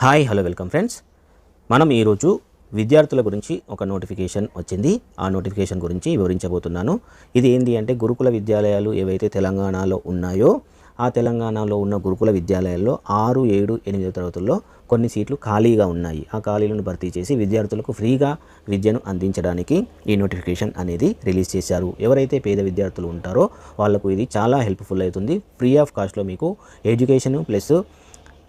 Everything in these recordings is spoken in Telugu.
Hi hello welcome friends. మనం ఈరోజు విద్యార్థుల గురించి ఒక నోటిఫికేషన్ వచ్చింది. ఆ నోటిఫికేషన్ గురించి వివరించబోతున్నాను. ఇది ఏంటి అంటే గురుకుల విద్యాలయాలు ఏవైతే తెలంగాణలో ఉన్నాయో ఆ తెలంగాణలో ఉన్న గురుకుల విద్యాలయాల్లో 6, 7, 8 తరగతుల్లో కొన్ని సీట్లు ఖాళీగా ఉన్నాయి. ఆ ఖాళీలను భర్తీ చేసి విద్యార్థులకు ఫ్రీగా విద్యను అందించడానికి ఈ నోటిఫికేషన్ అనేది రిలీజ్ చేశారు. ఎవరైతే పేద విద్యార్థులు ఉంటారో వాళ్ళకు ఇది చాలా హెల్ప్ఫుల్ అవుతుంది. ఫ్రీ ఆఫ్ కాస్ట్లో మీకు ఎడ్యుకేషన్ ప్లస్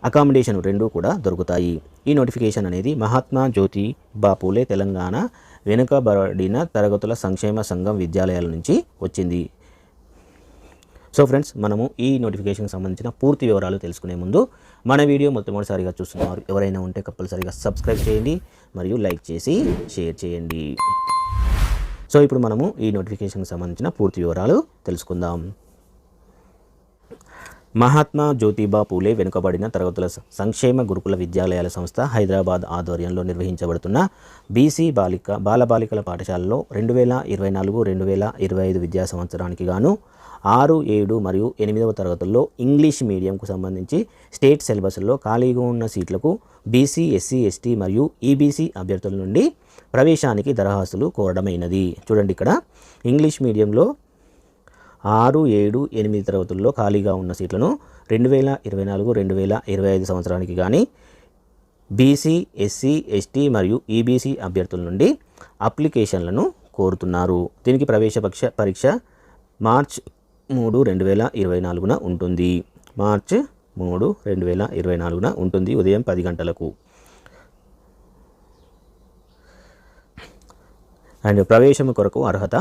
అకామిడేషన్ రెండూ కూడా దొరుకుతాయి. ఈ నోటిఫికేషన్ అనేది మహాత్మా జ్యోతిబా పూలే తెలంగాణ వెనుకబడిన తరగతుల సంక్షేమ సంఘం విద్యాలయాల నుంచి వచ్చింది. సో ఫ్రెండ్స్, మనము ఈ నోటిఫికేషన్కి సంబంధించిన పూర్తి వివరాలు తెలుసుకునే ముందు మన వీడియో మొట్టమొదటిసారిగా చూస్తున్నారు ఎవరైనా ఉంటే కంపల్సరీగా సబ్స్క్రైబ్ చేయండి మరియు లైక్ చేసి షేర్ చేయండి. సో ఇప్పుడు మనము ఈ నోటిఫికేషన్కి సంబంధించిన పూర్తి వివరాలు తెలుసుకుందాం. మహాత్మా జ్యోతిబా పూలే వెనుకబడిన తరగతుల సంక్షేమ గురుకుల విద్యాలయాల సంస్థ హైదరాబాద్ ఆధ్వర్యంలో నిర్వహించబడుతున్న బీసీ బాలబాలికల పాఠశాలలో 2024-2025 విద్యా సంవత్సరానికి గాను 6, 7 మరియు 8వ తరగతుల్లో ఇంగ్లీష్ మీడియంకు సంబంధించి స్టేట్ సిలబస్లో ఖాళీగా ఉన్న సీట్లకు బీసీ, ఎస్సీ, ఎస్టీ మరియు ఈబీసీ అభ్యర్థుల నుండి ప్రవేశానికి దరఖాస్తులు కోరడమైనది. చూడండి, ఇక్కడ ఇంగ్లీష్ మీడియంలో 6, 7, 8 తరగతుల్లో ఖాళీగా ఉన్న సీట్లను 2024-2025 సంవత్సరానికి కానీ బీసీ, ఎస్సీ, ఎస్టీ మరియు ఈబీసీ అభ్యర్థుల నుండి అప్లికేషన్లను కోరుతున్నారు. దీనికి ప్రవేశ పరీక్ష మార్చ్ 3, 2024 ఉంటుంది. మార్చ్ 3, 2024 ఉంటుంది, ఉదయం 10 గంటలకు. అండ్ ప్రవేశం కొరకు అర్హత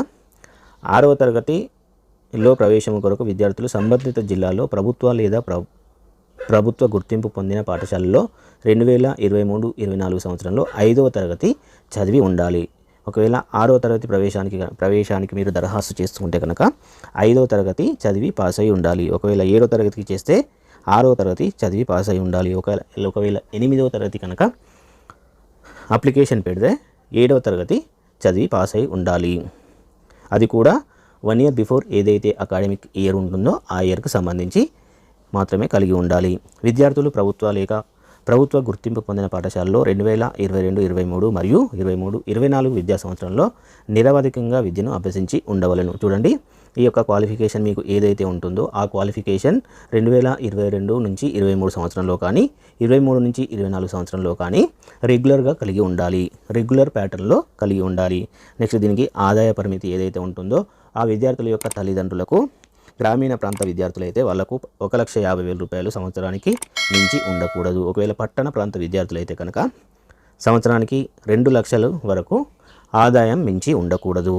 6వ తరగతిలో ప్రవేశం కొరకు విద్యార్థులు సంబంధిత జిల్లాలో ప్రభుత్వ లేదా ప్రభుత్వ గుర్తింపు పొందిన పాఠశాలలో 2023-24 సంవత్సరంలో 5వ తరగతి చదివి ఉండాలి. ఒకవేళ 6వ తరగతి ప్రవేశానికి మీరు దరఖాస్తు చేసుకుంటే కనుక 5వ తరగతి చదివి పాస్ అయి ఉండాలి. ఒకవేళ 7వ తరగతికి చేస్తే 6వ తరగతి చదివి పాస్ అయి ఉండాలి. ఒకవేళ 8వ తరగతి కనుక అప్లికేషన్ పెడితే 7వ తరగతి చదివి పాస్ అయి ఉండాలి. అది కూడా 1 year బిఫోర్ ఏదైతే అకాడమిక్ ఇయర్ ఉంటుందో ఆ ఇయర్కి సంబంధించి మాత్రమే కలిగి ఉండాలి. విద్యార్థులు ప్రభుత్వ గుర్తింపు పొందిన పాఠశాలలో 2022-23 మరియు 23-24 విద్యా సంవత్సరంలో నిరవధికంగా విద్యను అభ్యసించి ఉండవలను. చూడండి, ఈ యొక్క క్వాలిఫికేషన్ మీకు ఏదైతే ఉంటుందో ఆ క్వాలిఫికేషన్ 2022-23 సంవత్సరంలో కానీ 23-24 సంవత్సరంలో కానీ రెగ్యులర్గా కలిగి ఉండాలి. రెగ్యులర్ ప్యాటర్న్లో కలిగి ఉండాలి. నెక్స్ట్, దీనికి ఆదాయ పరిమితి ఏదైతే ఉంటుందో ఆ విద్యార్థుల యొక్క తల్లిదండ్రులకు గ్రామీణ ప్రాంత విద్యార్థులైతే వాళ్లకు 1,50,000 రూపాయలు సంవత్సరానికి మించి ఉండకూడదు. ఒకవేళ పట్టణ ప్రాంత విద్యార్థులైతే కనుక సంవత్సరానికి 2 లక్షల వరకు ఆదాయం మించి ఉండకూడదు.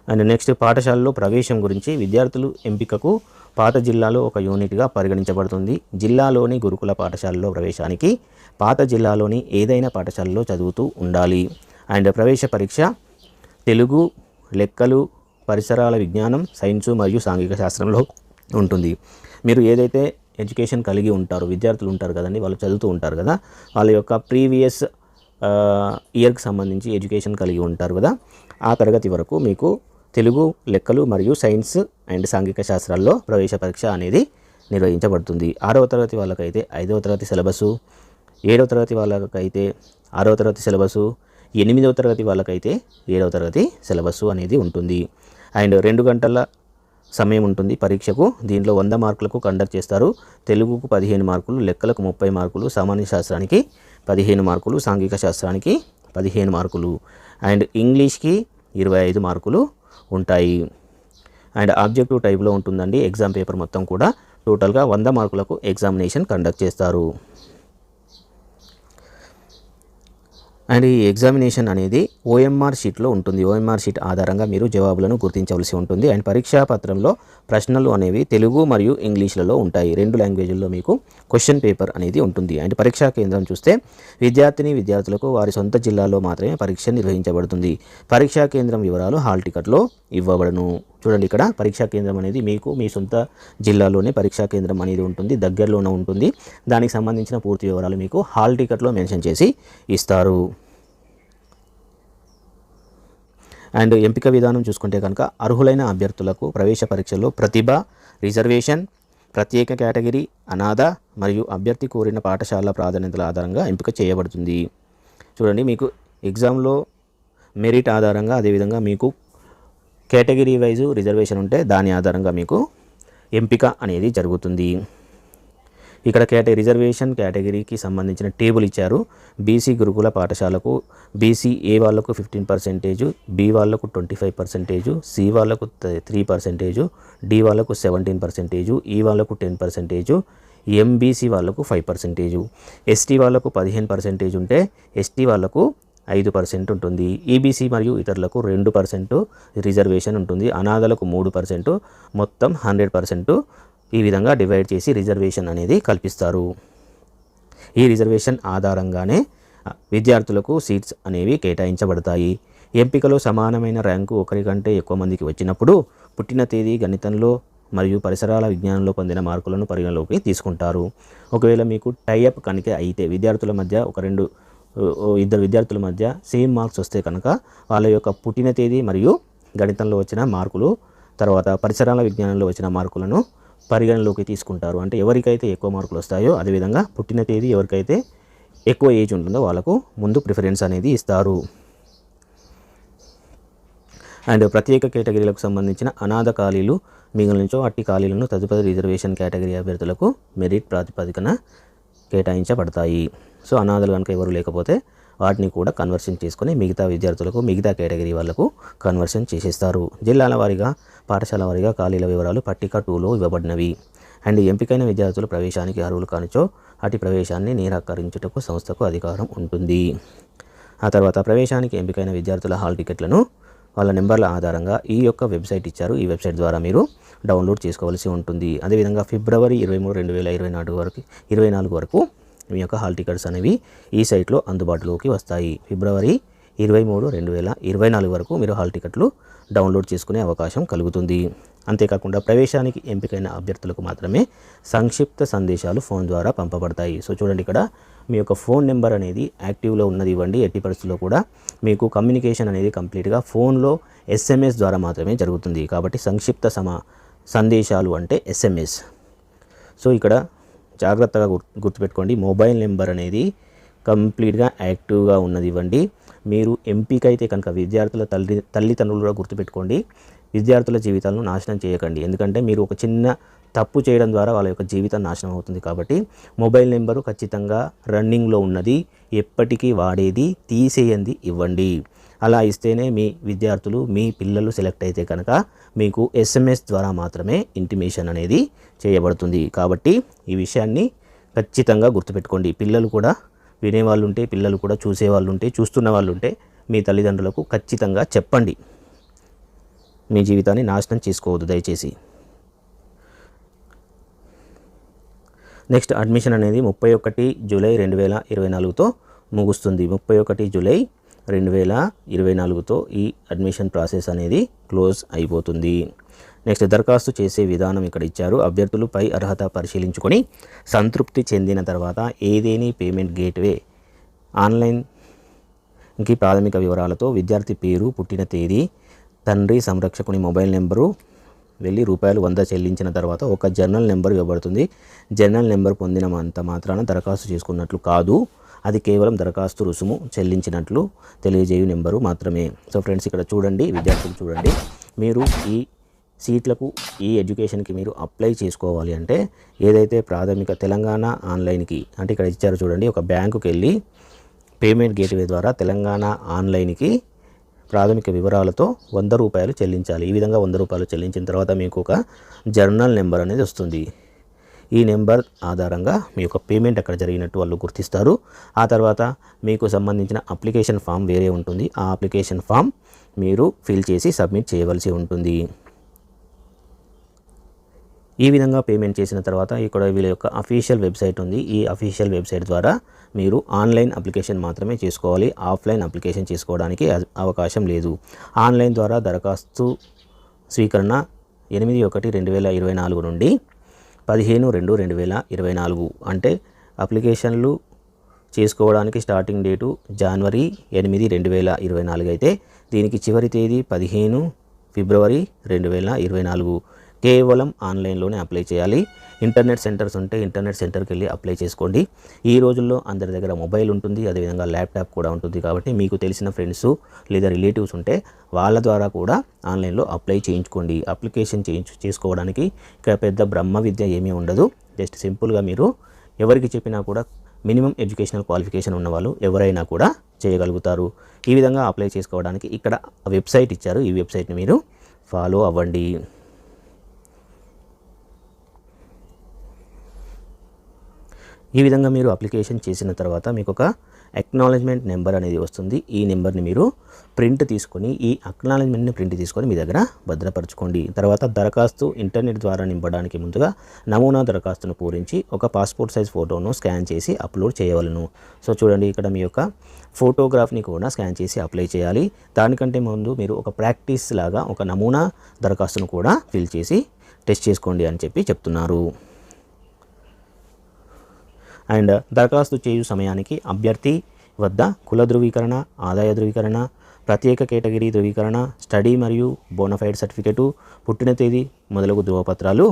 అండ్ నెక్స్ట్, పాఠశాలలో ప్రవేశం గురించి విద్యార్థులు ఎంపికకు పాత జిల్లాలో ఒక యూనిట్గా పరిగణించబడుతుంది. జిల్లాలోని గురుకుల పాఠశాలలో ప్రవేశానికి పాత జిల్లాలోని ఏదైనా పాఠశాలలో చదువుతూ ఉండాలి. అండ్ ప్రవేశ పరీక్ష తెలుగు, లెక్కలు, పరిసరాల విజ్ఞానం, సైన్సు మరియు సాంఘిక శాస్త్రంలో ఉంటుంది. మీరు ఏదైతే ఎడ్యుకేషన్ కలిగి ఉంటారో విద్యార్థులు ఉంటారు కదండి, వాళ్ళు చదువుతూ ఉంటారు కదా, వాళ్ళ యొక్క ప్రీవియస్ ఇయర్కి సంబంధించి ఎడ్యుకేషన్ కలిగి ఉంటారు కదా, ఆ తరగతి వరకు మీకు తెలుగు, లెక్కలు మరియు సైన్స్ అండ్ సాంఘిక శాస్త్రాల్లో ప్రవేశ పరీక్ష అనేది నిర్వహించబడుతుంది. 6వ తరగతి వాళ్ళకైతే 5వ తరగతి సిలబసు, 7వ తరగతి వాళ్ళకైతే 6వ తరగతి సిలబసు, 8వ తరగతి వాళ్ళకైతే 7వ తరగతి సిలబస్సు అనేది ఉంటుంది. అండ్ 2 గంటల సమయం ఉంటుంది పరీక్షకు. దీంట్లో 100 మార్కులకు కండక్ట్ చేస్తారు. తెలుగుకు 15 మార్కులు, లెక్కలకు 30 మార్కులు, సామాన్య శాస్త్రానికి 15 మార్కులు, సాంఘిక శాస్త్రానికి 15 మార్కులు అండ్ ఇంగ్లీష్కి 25 మార్కులు ఉంటాయి. అండ్ ఆబ్జెక్టివ్ టైప్లో ఉంటుందండి ఎగ్జామ్ పేపర్ మొత్తం కూడా. టోటల్గా 100 మార్కులకు ఎగ్జామినేషన్ కండక్ట్ చేస్తారు. అండ్ ఈ ఎగ్జామినేషన్ అనేది ఓఎంఆర్ షీట్లో ఉంటుంది. ఓఎంఆర్ షీట్ ఆధారంగా మీరు జవాబులను గుర్తించవలసి ఉంటుంది. అండ్ పరీక్షా పత్రంలో ప్రశ్నలు అనేవి తెలుగు మరియు ఇంగ్లీష్లలో ఉంటాయి. 2 లాంగ్వేజ్ల్లో మీకు క్వశ్చన్ పేపర్ అనేది ఉంటుంది. అండ్ పరీక్షా కేంద్రం చూస్తే విద్యార్థులకు వారి సొంత జిల్లాలో మాత్రమే పరీక్ష నిర్వహించబడుతుంది. పరీక్షా కేంద్రం వివరాలు హాల్ టికెట్లో ఇవ్వబడను. చూడండి, ఇక్కడ పరీక్షా కేంద్రం అనేది మీకు మీ సొంత జిల్లాలోనే పరీక్షా కేంద్రం అనేది ఉంటుంది, దగ్గరలోనే ఉంటుంది. దానికి సంబంధించిన పూర్తి వివరాలు మీకు హాల్ టికెట్లో మెన్షన్ చేసి ఇస్తారు. అండ్ ఎంపిక విధానం చూసుకుంటే కనుక అర్హులైన అభ్యర్థులకు ప్రవేశ పరీక్షల్లో ప్రతిభ, రిజర్వేషన్, ప్రత్యేక కేటగిరీ, అనాథ మరియు అభ్యర్థి కోరిన పాఠశాల ప్రాధాన్యతల ఆధారంగా ఎంపిక చేయబడుతుంది. చూడండి, మీకు ఎగ్జామ్లో మెరిట్ ఆధారంగా, అదేవిధంగా మీకు కేటగిరీ వైజు రిజర్వేషన్ ఉంటే దాని ఆధారంగా మీకు ఎంపిక అనేది జరుగుతుంది. ఇక్కడ రిజర్వేషన్ కేటగిరీకి సంబంధించిన టేబుల్ ఇచ్చారు. బీసీ గురుకుల పాఠశాలకు బీసీ ఏ వాళ్ళకు 15%, బి వాళ్ళకు 25%, సి వాళ్ళకు 3%, డి వాళ్ళకు 17%, ఈ వాళ్ళకు 10%, ఎంబీసీ వాళ్ళకు 5%, ఎస్టీ వాళ్ళకు 15% ఉంటే ఎస్టీ వాళ్ళకు 5% ఉంటుంది. ఈబీసీ మరియు ఇతరులకు 2% రిజర్వేషన్ ఉంటుంది. అనాథలకు 3%, మొత్తం 100% ఈ విధంగా డివైడ్ చేసి రిజర్వేషన్ అనేది కల్పిస్తారు. ఈ రిజర్వేషన్ ఆధారంగానే విద్యార్థులకు సీట్స్ అనేవి కేటాయించబడతాయి. ఎంపికలో సమానమైన ర్యాంకు ఒకరికంటే ఎక్కువ మందికి వచ్చినప్పుడు పుట్టిన తేదీ, గణితంలో మరియు పరిసరాల విజ్ఞానంలో పొందిన మార్కులను పరిగణలోకి తీసుకుంటారు. ఒకవేళ మీకు టైఅప్ కనుక అయితే విద్యార్థుల మధ్య ఇద్దరు విద్యార్థుల మధ్య సేమ్ మార్క్స్ వస్తే కనుక వాళ్ళ యొక్క పుట్టిన తేదీ మరియు గణితంలో వచ్చిన మార్కులు, తర్వాత పరిసరాల విజ్ఞానంలో వచ్చిన మార్కులను పరిగణలోకి తీసుకుంటారు. అంటే ఎవరికైతే ఎక్కువ మార్కులు వస్తాయో, అదేవిధంగా పుట్టిన తేదీ ఎవరికైతే ఎక్కువ ఏజ్ ఉంటుందో వాళ్ళకు ముందు ప్రిఫరెన్స్ అనేది ఇస్తారు. అండ్ ప్రత్యేక కేటగిరీలకు సంబంధించిన అనాథ ఖాళీలు మిగిలినచో అట్టి ఖాళీలను తదుపరి రిజర్వేషన్ కేటగిరీ అభ్యర్థులకు మెరిట్ ప్రాతిపదికన కేటాయించబడతాయి. సో అనాథలు కనుక ఎవరు లేకపోతే వాటిని కూడా కన్వర్షన్ చేసుకొని మిగతా విద్యార్థులకు, మిగతా కేటగిరీ వాళ్లకు కన్వర్షన్ చేసేస్తారు. జిల్లాల వారీగా, పాఠశాల వారీగా ఖాళీల వివరాలు పట్టిక 2లో ఇవ్వబడినవి. అండ్ ఎంపికైన విద్యార్థులు ప్రవేశానికి అర్హులు కానిచో అటు ప్రవేశాన్ని నిరాకరించుటకు సంస్థకు అధికారం ఉంటుంది. ఆ తర్వాత ప్రవేశానికి ఎంపికైన విద్యార్థుల హాల్ టికెట్లను వాళ్ళ నెంబర్ల ఆధారంగా ఈ యొక్క వెబ్సైట్ ఇచ్చారు. ఈ వెబ్సైట్ ద్వారా మీరు డౌన్లోడ్ చేసుకోవాల్సి ఉంటుంది. అదేవిధంగా ఫిబ్రవరి 23, 2024 వరకు మీ యొక్క హాల్ టికెట్స్ అనేవి ఈ సైట్లో అందుబాటులోకి వస్తాయి. ఫిబ్రవరి 23, 2024 వరకు మీరు హాల్ టికెట్లు డౌన్లోడ్ చేసుకునే అవకాశం కలుగుతుంది. అంతేకాకుండా ప్రవేశానికి ఎంపికైన అభ్యర్థులకు మాత్రమే సంక్షిప్త సందేశాలు ఫోన్ ద్వారా పంపబడతాయి. సో చూడండి, ఇక్కడ మీ యొక్క ఫోన్ నెంబర్ అనేది యాక్టివ్లో ఉన్నది ఇవ్వండి. ఎట్టి పరిస్థితుల్లో కూడా మీకు కమ్యూనికేషన్ అనేది కంప్లీట్గా ఫోన్లో SMS ద్వారా మాత్రమే జరుగుతుంది. కాబట్టి సంక్షిప్త సందేశాలు అంటే SMS. సో ఇక్కడ జాగ్రత్తగా గుర్తుపెట్టుకోండి, మొబైల్ నెంబర్ అనేది కంప్లీట్గా యాక్టివ్గా ఉన్నది ఇవ్వండి. మీరు ఎంపిక అయితే కనుక విద్యార్థుల తల్లిదండ్రులు కూడా గుర్తుపెట్టుకోండి, విద్యార్థుల జీవితాలను నాశనం చేయకండి. ఎందుకంటే మీరు ఒక చిన్న తప్పు చేయడం ద్వారా వాళ్ళ యొక్క జీవితం నాశనం అవుతుంది. కాబట్టి మొబైల్ నెంబరు ఖచ్చితంగా రన్నింగ్లో ఉన్నది, ఎప్పటికీ వాడేది, తీసేయంది ఇవ్వండి. అలా ఇస్తేనే మీ విద్యార్థులు, మీ పిల్లలు సెలెక్ట్ అయితే కనుక మీకు SMS ద్వారా మాత్రమే ఇంటిమేషన్ అనేది చేయబడుతుంది. కాబట్టి ఈ విషయాన్ని ఖచ్చితంగా గుర్తుపెట్టుకోండి. పిల్లలు కూడా వినేవాళ్ళు ఉంటే, పిల్లలు కూడా చూసేవాళ్ళు ఉంటే, చూస్తున్న వాళ్ళు ఉంటే మీ తల్లిదండ్రులకు ఖచ్చితంగా చెప్పండి. మీ జీవితాన్ని నాశనం చేసుకోవద్దు దయచేసి. నెక్స్ట్ అడ్మిషన్ అనేది 31 జూలై 2024తో ముగుస్తుంది. 31 జూలై 2024తో ఈ అడ్మిషన్ ప్రాసెస్ అనేది క్లోజ్ అయిపోతుంది. నెక్స్ట్ దరఖాస్తు చేసే విధానం ఇక్కడ ఇచ్చారు. అభ్యర్థులు పై అర్హత పరిశీలించుకొని సంతృప్తి చెందిన తర్వాత ఏదేని పేమెంట్ గేట్వే ఆన్లైన్కి ప్రాథమిక వివరాలతో విద్యార్థి పేరు, పుట్టిన తేదీ, తండ్రి సంరక్షకుని మొబైల్ నెంబరు వెళ్ళి ₹100 చెల్లించిన తర్వాత ఒక జర్నల్ నెంబర్ ఇవ్వబడుతుంది. జర్నల్ నెంబర్ పొందినంత మాత్రాన దరఖాస్తు చేసుకున్నట్లు కాదు, అది కేవలం దరఖాస్తు రుసుము చెల్లించినట్లు తెలియజేయు నెంబరు మాత్రమే. సో ఫ్రెండ్స్, ఇక్కడ చూడండి, విద్యార్థులు చూడండి, మీరు ఈ సీట్లకు, ఈ ఎడ్యుకేషన్కి మీరు అప్లై చేసుకోవాలి అంటే ఏదైతే ప్రాథమిక తెలంగాణ ఆన్లైన్కి అంటే ఇక్కడ ఇచ్చారు చూడండి, ఒక బ్యాంకుకి వెళ్ళి పేమెంట్ గేట్వే ద్వారా తెలంగాణ ఆన్లైన్కి ప్రాథమిక వివరాలతో ₹100 చెల్లించాలి. ఈ విధంగా ₹100 చెల్లించిన తర్వాత మీకు ఒక జర్నల్ నెంబర్ అనేది వస్తుంది. ఈ నెంబర్ ఆధారంగా మీ యొక్క పేమెంట్ అక్కడ జరిగినట్టు వాళ్ళు గుర్తిస్తారు. ఆ తర్వాత మీకు సంబంధించిన అప్లికేషన్ ఫామ్ వేరే ఉంటుంది. ఆ అప్లికేషన్ ఫామ్ మీరు ఫిల్ చేసి సబ్మిట్ చేయవలసి ఉంటుంది. ఈ విధంగా పేమెంట్ చేసిన తర్వాత ఇక్కడ వీళ్ళ యొక్క అఫీషియల్ వెబ్సైట్ ఉంది. ఈ అఫీషియల్ వెబ్సైట్ ద్వారా మీరు ఆన్లైన్ అప్లికేషన్ మాత్రమే చేసుకోవాలి. ఆఫ్లైన్ అప్లికేషన్ చేసుకోవడానికి అవకాశం లేదు. ఆన్లైన్ ద్వారా దరఖాస్తు స్వీకరణ 8/1/2024 నుండి 15/2/2024 అంటే అప్లికేషన్లు చేసుకోవడానికి స్టార్టింగ్ డేటు జనవరి 8, 2024 అయితే దీనికి చివరి తేదీ 15 ఫిబ్రవరి 2024. కేవలం ఆన్లైన్లోనే అప్లై చేయాలి. ఇంటర్నెట్ సెంటర్స్ ఉంటే ఇంటర్నెట్ సెంటర్కి వెళ్ళి అప్లై చేసుకోండి. ఈ రోజుల్లో అందరి దగ్గర మొబైల్ ఉంటుంది, అదేవిధంగా ల్యాప్టాప్ కూడా ఉంటుంది. కాబట్టి మీకు తెలిసిన ఫ్రెండ్స్ లేదా రిలేటివ్స్ ఉంటే వాళ్ళ ద్వారా కూడా ఆన్లైన్లో అప్లై చేయించుకోండి. అప్లికేషన్ చేసుకోవడానికి ఇక పెద్ద బ్రహ్మ విద్య ఏమీ ఉండదు. జస్ట్ సింపుల్గా మీరు ఎవరికి చెప్పినా కూడా మినిమం ఎడ్యుకేషనల్ క్వాలిఫికేషన్ ఉన్నవాళ్ళు ఎవరైనా కూడా చేయగలుగుతారు. ఈ విధంగా అప్లై చేసుకోవడానికి ఇక్కడ వెబ్సైట్ ఇచ్చారు. ఈ వెబ్సైట్ని మీరు ఫాలో అవ్వండి. ఈ విధంగా మీరు అప్లికేషన్ చేసిన తర్వాత మీకు ఒక అక్నాలెడ్జ్మెంట్ నెంబర్ అనేది వస్తుంది. ఈ నెంబర్ని మీరు ప్రింట్ తీసుకొని ఈ అక్నాలెడ్జ్మెంట్ని ప్రింట్ తీసుకొని మీ దగ్గర భద్రపరచుకోండి. తర్వాత దరఖాస్తు ఇంటర్నెట్ ద్వారా నింపడానికి ముందుగా నమూనా దరఖాస్తును పూరించి ఒక పాస్పోర్ట్ సైజ్ ఫోటోను స్కాన్ చేసి అప్లోడ్ చేయవలను. సో చూడండి, ఇక్కడ మీ యొక్క ఫోటోగ్రాఫ్ని కూడా స్కాన్ చేసి అప్లై చేయాలి. దానికంటే ముందు మీరు ఒక ప్రాక్టీస్ లాగా ఒక నమూనా దరఖాస్తును కూడా ఫిల్ చేసి టెస్ట్ చేసుకోండి అని చెప్తున్నారు. అండ్ దరఖాస్తు చేయు సమయానికి అభ్యర్థి వద్ద కుల ధృవీకరణ, ఆదాయ ధృవీకరణ, ప్రత్యేక కేటగిరీ ధృవీకరణ, స్టడీ మరియు బోనఫైడ్ సర్టిఫికేటు, పుట్టిన తేదీ మొదలగు ధృవపత్రాలు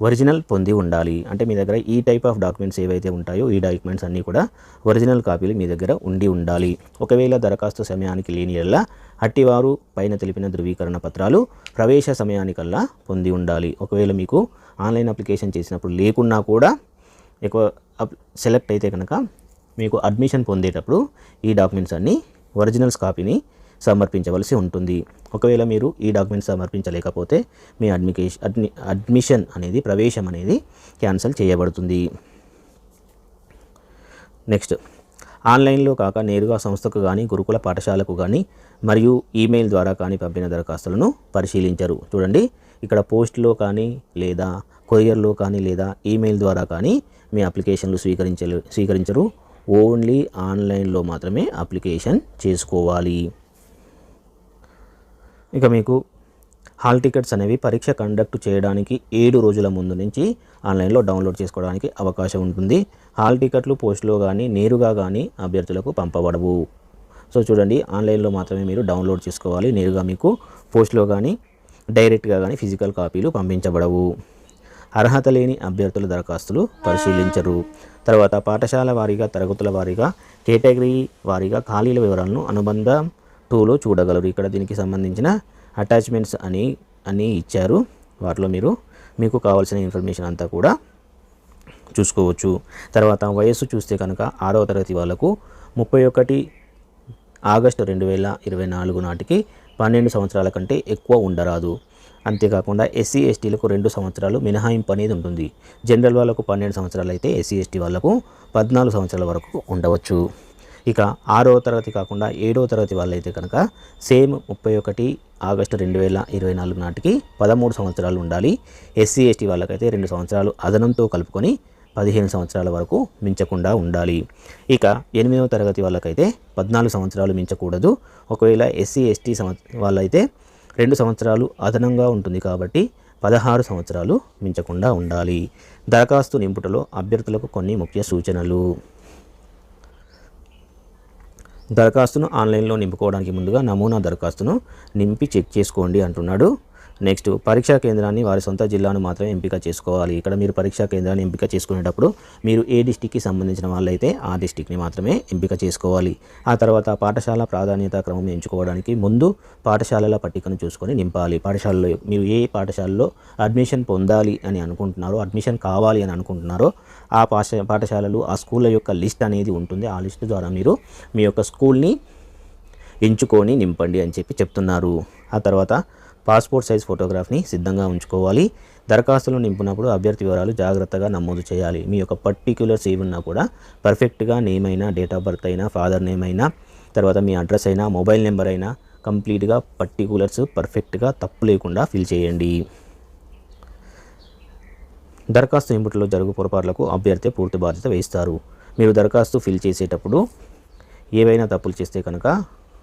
ఒరిజినల్ పొంది ఉండాలి. అంటే మీ దగ్గర ఈ టైప్ ఆఫ్ డాక్యుమెంట్స్ ఏవైతే ఉంటాయో ఈ డాక్యుమెంట్స్ అన్నీ కూడా ఒరిజినల్ కాపీలు మీ దగ్గర ఉండాలి. ఒకవేళ దరఖాస్తు సమయానికి లేని యెడల అట్టివారు పైన తెలిపిన ధృవీకరణ పత్రాలు ప్రవేశ సమయానికల్లా పొంది ఉండాలి. ఒకవేళ మీకు ఆన్లైన్ అప్లికేషన్ చేసినప్పుడు లేకున్నా కూడా ఎక్కువ సెలెక్ట్ అయితే కనుక మీకు అడ్మిషన్ పొందేటప్పుడు ఈ డాక్యుమెంట్స్ అన్నీ ఒరిజినల్స్ కాపీని సమర్పించవలసి ఉంటుంది. ఒకవేళ మీరు ఈ డాక్యుమెంట్స్ సమర్పించలేకపోతే మీ అడ్మిషన్ అనేది ప్రవేశం అనేది క్యాన్సిల్ చేయబడుతుంది. నెక్స్ట్, ఆన్లైన్లో కాక నేరుగా సంస్థకు కానీ గురుకుల పాఠశాలకు కానీ మరియు ఈమెయిల్ ద్వారా కానీ పంపిన దరఖాస్తులను పరిశీలించరు. చూడండి, ఇక్కడ పోస్ట్లో కానీ లేదా కొరియర్లో కానీ లేదా ఈమెయిల్ ద్వారా కానీ మీ అప్లికేషన్లు స్వీకరించరు. ఓన్లీ ఆన్లైన్లో మాత్రమే అప్లికేషన్ చేసుకోవాలి. ఇక మీకు హాల్ టికెట్స్ అనేవి పరీక్ష కండక్ట్ చేయడానికి 7 రోజుల ముందు నుంచి ఆన్లైన్లో డౌన్లోడ్ చేసుకోవడానికి అవకాశం ఉంటుంది. హాల్ టికెట్లు పోస్ట్లో కానీ నేరుగా కానీ అభ్యర్థులకు పంపబడవు. సో చూడండి, ఆన్లైన్లో మాత్రమే మీరు డౌన్లోడ్ చేసుకోవాలి. నేరుగా మీకు పోస్ట్లో కానీ డైరెక్ట్గా కానీ ఫిజికల్ కాపీలు పంపించబడవు. అర్హత లేని అభ్యర్థుల దరఖాస్తులు పరిశీలించరు. తర్వాత పాఠశాల వారీగా, తరగతుల వారీగా, కేటగిరీ వారీగా ఖాళీల వివరాలను అనుబంధం 2లో చూడగలరు. ఇక్కడ దీనికి సంబంధించిన అటాచ్మెంట్స్ అని ఇచ్చారు. వాటిలో మీకు కావాల్సిన ఇన్ఫర్మేషన్ అంతా కూడా చూసుకోవచ్చు. తర్వాత వయస్సు చూస్తే కనుక 6వ తరగతి వాళ్ళకు 31 ఆగస్టు 2024 నాటికి 12 సంవత్సరాల కంటే ఎక్కువ ఉండరాదు. అంతేకాకుండా ఎస్సీ ఎస్టీలకు 2 సంవత్సరాలు మినహాయింపు అనేది ఉంటుంది. జనరల్ వాళ్ళకు 12 సంవత్సరాలు అయితే ఎస్సీ ఎస్టీ వాళ్ళకు 14 సంవత్సరాల వరకు ఉండవచ్చు. ఇక 6వ తరగతి కాకుండా 7వ తరగతి వాళ్ళైతే కనుక సేమ్ 31 ఆగస్టు 2024 నాటికి 13 సంవత్సరాలు ఉండాలి. ఎస్సీ ఎస్టీ వాళ్ళకైతే 2 సంవత్సరాలు అదనంతో కలుపుకొని 15 సంవత్సరాల వరకు మించకుండా ఉండాలి. ఇక 8వ తరగతి వాళ్ళకైతే 14 సంవత్సరాలు మించకూడదు. ఒకవేళ ఎస్సీ ఎస్టీ వాళ్ళైతే 2 సంవత్సరాలు అదనంగా ఉంటుంది కాబట్టి 16 సంవత్సరాలు మించకుండా ఉండాలి. దరఖాస్తు నింపుటలో అభ్యర్థులకు కొన్ని ముఖ్య సూచనలు. దరఖాస్తును ఆన్లైన్లో నింపుకోవడానికి ముందుగా నమూనా దరఖాస్తును నింపి చెక్ చేసుకోండి అంటున్నాడు. నెక్స్ట్, పరీక్షా కేంద్రాన్ని వారి సొంత జిల్లాను మాత్రమే ఎంపిక చేసుకోవాలి. ఇక్కడ మీరు పరీక్షా కేంద్రాన్ని ఎంపిక చేసుకునేటప్పుడు మీరు ఏ డిస్టిక్కి సంబంధించిన వాళ్ళైతే ఆ డిస్టిక్ని మాత్రమే ఎంపిక చేసుకోవాలి. ఆ తర్వాత పాఠశాల ప్రాధాన్యత క్రమం ఎంచుకోవడానికి ముందు పాఠశాలల పట్టికను చూసుకొని నింపాలి. పాఠశాలలో మీరు ఏ పాఠశాలలో అడ్మిషన్ పొందాలి అని అనుకుంటున్నారో, అడ్మిషన్ కావాలి అని అనుకుంటున్నారో ఆ పాఠశాలలు, ఆ స్కూళ్ళ యొక్క లిస్ట్ అనేది ఉంటుంది. ఆ లిస్ట్ ద్వారా మీరు మీ యొక్క స్కూల్ని ఎంచుకొని నింపండి అని చెప్తున్నారు. ఆ తర్వాత పాస్పోర్ట్ సైజ్ ఫోటోగ్రాఫ్ని సిద్ధంగా ఉంచుకోవాలి. దరఖాస్తులు నింపినప్పుడు అభ్యర్థి వివరాలు జాగ్రత్తగా నమోదు చేయాలి. మీ యొక్క పర్టిక్యులర్స్ ఏమున్నా కూడా పర్ఫెక్ట్గా నేమ్ అయినా, డేట్ ఆఫ్ బర్త్ అయినా, ఫాదర్ నేమ్ అయినా, తర్వాత మీ అడ్రస్ అయినా, మొబైల్ నెంబర్ అయినా కంప్లీట్గా పర్టిక్యులర్స్ పర్ఫెక్ట్గా తప్పు లేకుండా ఫిల్ చేయండి. దరఖాస్తు ఇంపుట్లో జరుగు పొరపాట్లకు అభ్యర్థి పూర్తి బాధ్యత వహిస్తారు. మీరు దరఖాస్తు ఫిల్ చేసేటప్పుడు ఏవైనా తప్పులు చేస్తే కనుక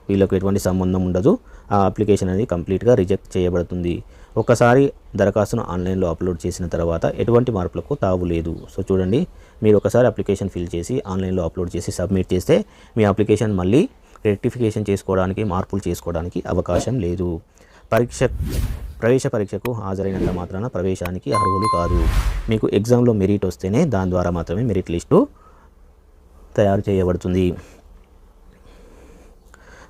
వీళ్ళకు ఎటువంటి సంబంధం ఉండదు. ఆ అప్లికేషన్ అనేది కంప్లీట్గా రిజెక్ట్ చేయబడుతుంది. ఒకసారి దరఖాస్తును ఆన్లైన్లో అప్లోడ్ చేసిన తర్వాత ఎటువంటి మార్పులకు తావు లేదు. సో చూడండి, మీరు ఒకసారి అప్లికేషన్ ఫిల్ చేసి ఆన్లైన్లో అప్లోడ్ చేసి సబ్మిట్ చేస్తే మీ అప్లికేషన్ మళ్ళీ రెక్టిఫికేషన్ చేసుకోవడానికి, మార్పులు చేసుకోవడానికి అవకాశం లేదు. ప్రవేశ పరీక్షకు హాజరైనంత మాత్రాన ప్రవేశానికి అర్హులు కాదు. మీకు ఎగ్జామ్లో మెరిట్ వస్తేనే దాని ద్వారా మాత్రమే మెరిట్ లిస్టు తయారు చేయబడుతుంది.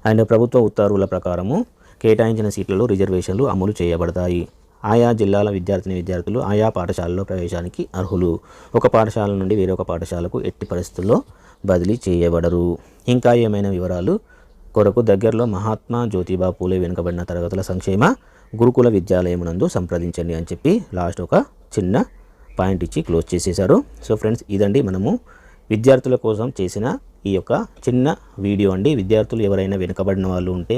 అండ్ ప్రభుత్వ ఉత్తర్వుల ప్రకారము కేటాయించిన సీట్లలో రిజర్వేషన్లు అమలు చేయబడతాయి. ఆయా జిల్లాల విద్యార్థులు ఆయా పాఠశాలలో ప్రవేశానికి అర్హులు. ఒక పాఠశాల నుండి వేరొక పాఠశాలకు ఎట్టి పరిస్థితుల్లో బదిలీ చేయబడరు. ఇంకా ఏమైనా వివరాలు కొరకు దగ్గరలో మహాత్మా జ్యోతిబా పూలే వెనుకబడిన తరగతుల సంక్షేమ గురుకుల విద్యాలయమునందు సంప్రదించండి అని చెప్పి లాస్ట్ ఒక చిన్న పాయింట్ ఇచ్చి క్లోజ్ చేసేశారు. సో ఫ్రెండ్స్, ఇదండి మనము విద్యార్థుల కోసం చేసిన ఈ యొక్క చిన్న వీడియో అండి. విద్యార్థులు ఎవరైనా వెనుకబడిన వాళ్ళు ఉంటే,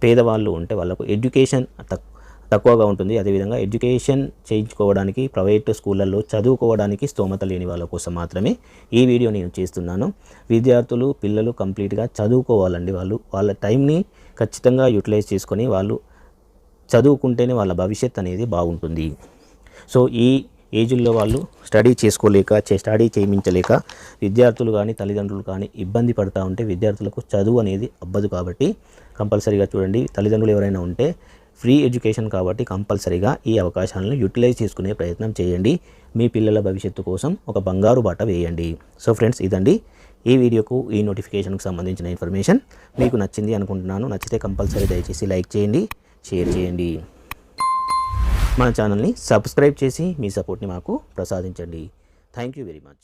పేదవాళ్ళు ఉంటే వాళ్ళకు ఎడ్యుకేషన్ తక్కువగా ఉంటుంది. అదేవిధంగా ఎడ్యుకేషన్ చేయించుకోవడానికి ప్రైవేట్ స్కూళ్ళల్లో చదువుకోవడానికి స్తోమత లేని వాళ్ళ కోసం మాత్రమే ఈ వీడియో నేను చేస్తున్నాను. విద్యార్థులు పిల్లలు కంప్లీట్గా చదువుకోవాలండి. వాళ్ళ టైంని ఖచ్చితంగా యూటిలైజ్ చేసుకొని వాళ్ళు చదువుకుంటేనే వాళ్ళ భవిష్యత్ అనేది బాగుంటుంది. సో ఈ ఏజ్లో వాళ్ళు స్టడీ చేయించలేక విద్యార్థులు కానీ తల్లిదండ్రులు కానీ ఇబ్బంది పడుతూ ఉంటే విద్యార్థులకు చదువు అనేది అబ్బదు. కాబట్టి కంపల్సరీగా చూడండి, తల్లిదండ్రులు ఎవరైనా ఉంటే ఫ్రీ ఎడ్యుకేషన్ కాబట్టి కంపల్సరీగా ఈ అవకాశాలను యూటిలైజ్ చేసుకునే ప్రయత్నం చేయండి. మీ పిల్లల భవిష్యత్తు కోసం ఒక బంగారు బాట వేయండి. సో ఫ్రెండ్స్, ఇదండి ఈ వీడియోకు ఈ నోటిఫికేషన్కు సంబంధించిన ఇన్ఫర్మేషన్. మీకు నచ్చింది అనుకుంటున్నాను. నచ్చితే కంపల్సరీ దయచేసి లైక్ చేయండి, షేర్ చేయండి. మన ఛానల్ని సబ్స్క్రైబ్ చేసి మీ సపోర్ట్ని మాకు ప్రసాదించండి. Thank you very much.